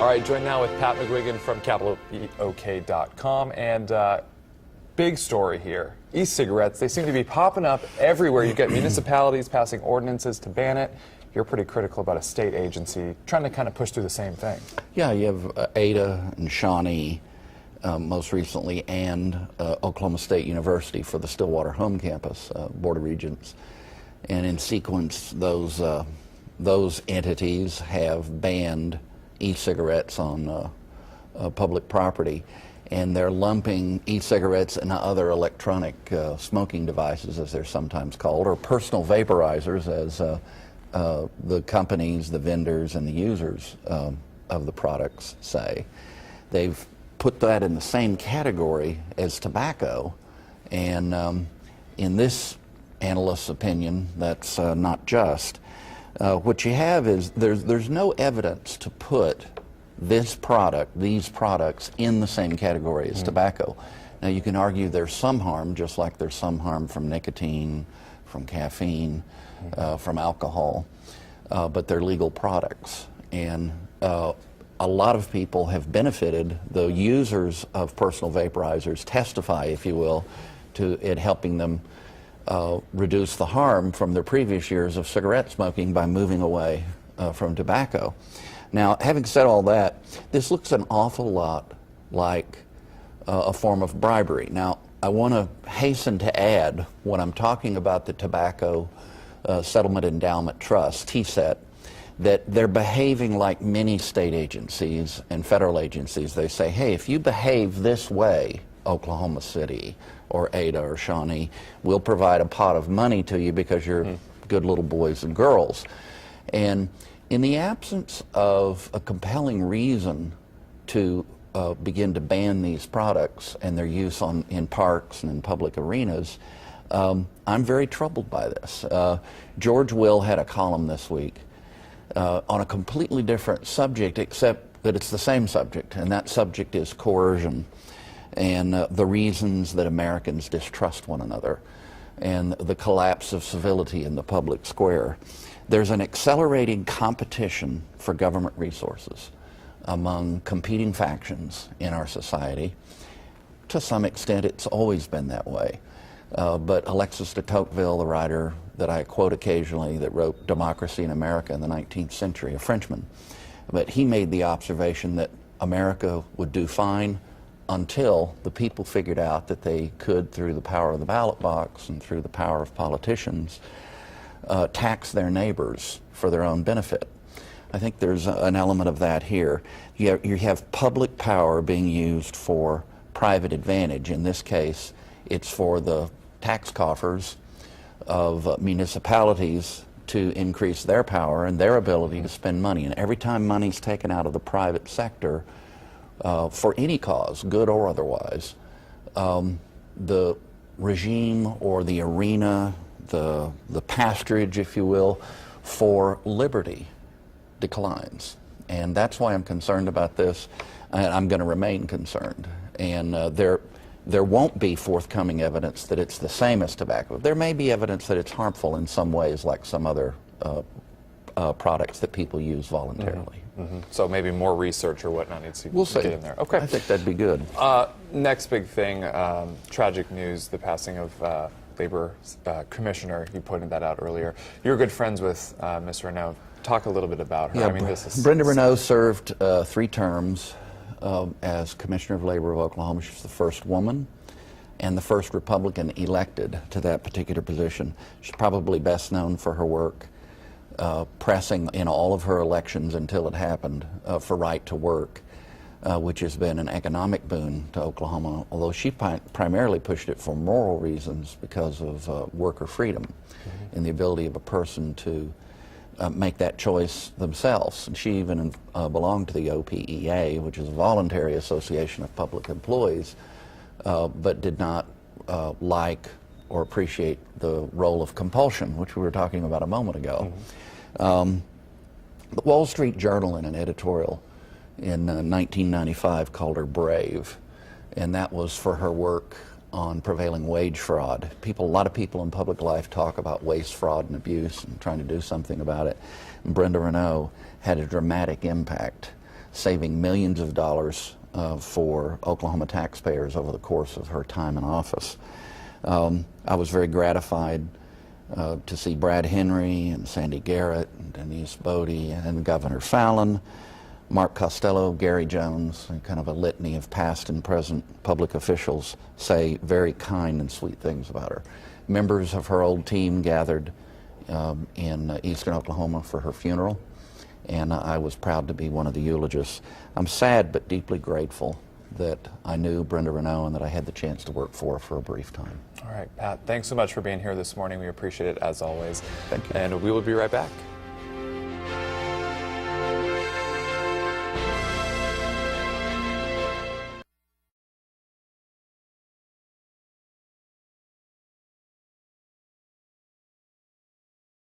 All right, joined now with Pat McGuigan from CapitolBeatOK.com, and big story here. E-cigarettes, they seem to be popping up everywhere. You get municipalities passing ordinances to ban it. You're pretty critical about a state agency trying to kind of push through the same thing. Yeah, you have Ada and Shawnee most recently, and Oklahoma State University for the Stillwater home campus, Board of Regents. And in sequence, those entities have banned e-cigarettes on public property, and they're lumping e-cigarettes and other electronic smoking devices, as they're sometimes called, or personal vaporizers, as the companies, the vendors, and the users of the products say. They've put that in the same category as tobacco, and in this analyst's opinion, that's not just. What you have is there's no evidence to put these products in the same category as tobacco. Now, you can argue there's some harm, just like there's some harm from nicotine, from caffeine, from alcohol, but they're legal products. And a lot of people have benefited. The users of personal vaporizers testify, if you will, to it helping them reduce the harm from their previous years of cigarette smoking by moving away from tobacco. Now, having said all that, this looks an awful lot like a form of bribery. Now, I want to hasten to add, when I'm talking about the Tobacco Settlement Endowment Trust, TSET, that they're behaving like many state agencies and federal agencies. They say, hey, if you behave this way, Oklahoma City or Ada or Shawnee, we'll provide a pot of money to you because you're good little boys and girls. And in the absence of a compelling reason to begin to ban these products and their use in parks and in public arenas, I'm very troubled by this. George Will had a column this week on a completely different subject, except that it's the same subject, and that subject is coercion and the reasons that Americans distrust one another and the collapse of civility in the public square. There's an accelerating competition for government resources among competing factions in our society. To some extent, it's always been that way. But Alexis de Tocqueville, the writer that I quote occasionally, that wrote Democracy in America in the 19th century, a Frenchman, but he made the observation that America would do fine until the people figured out that they could, through the power of the ballot box and through the power of politicians, tax their neighbors for their own benefit. I think there's an element of that here. You have public power being used for private advantage. In this case, it's for the tax coffers of municipalities to increase their power and their ability to spend money. And every time money's taken out of the private sector for any cause, good or otherwise, the regime or the arena, the pasturage, if you will, for liberty declines. And that's why I'm concerned about this, and I'm going to remain concerned. And there won't be forthcoming evidence that it's the same as tobacco. There may be evidence that it's harmful in some ways, like some other products that people use voluntarily. So maybe more research or whatnot needs to get in there. Okay. I think that'd be good. Next big thing, tragic news, the passing of Labor Commissioner. You pointed that out earlier. You're good friends with Ms. Reneau. Talk a little bit about her. Yeah, I mean, Brenda Reneau served 3 terms as Commissioner of Labor of Oklahoma. She's the first woman and the first Republican elected to that particular position. She's probably best known for her work pressing in all of her elections until it happened for right to work, which has been an economic boon to Oklahoma, although she primarily pushed it for moral reasons because of worker freedom and the ability of a person to make that choice themselves. And she even belonged to the OPEA, which is a voluntary association of public employees, but did not like or appreciate the role of compulsion, which we were talking about a moment ago. The Wall Street Journal, in an editorial in 1995, called her brave, and that was for her work on prevailing wage fraud. A lot of people in public life talk about waste, fraud, and abuse and trying to do something about it. And Brenda Reneau had a dramatic impact saving millions of dollars for Oklahoma taxpayers over the course of her time in office. I was very gratified to see Brad Henry and Sandy Garrett and Denise Bodie and Governor Fallon, Mark Costello, Gary Jones, and kind of a litany of past and present public officials say very kind and sweet things about her. Members of her old team gathered in eastern Oklahoma for her funeral, and I was proud to be one of the eulogists. I'm sad but deeply grateful that I knew Brenda Reneau and that I had the chance to work for her for a brief time. All right, Pat, thanks so much for being here this morning. We appreciate it as always. Thank you. And we will be right back.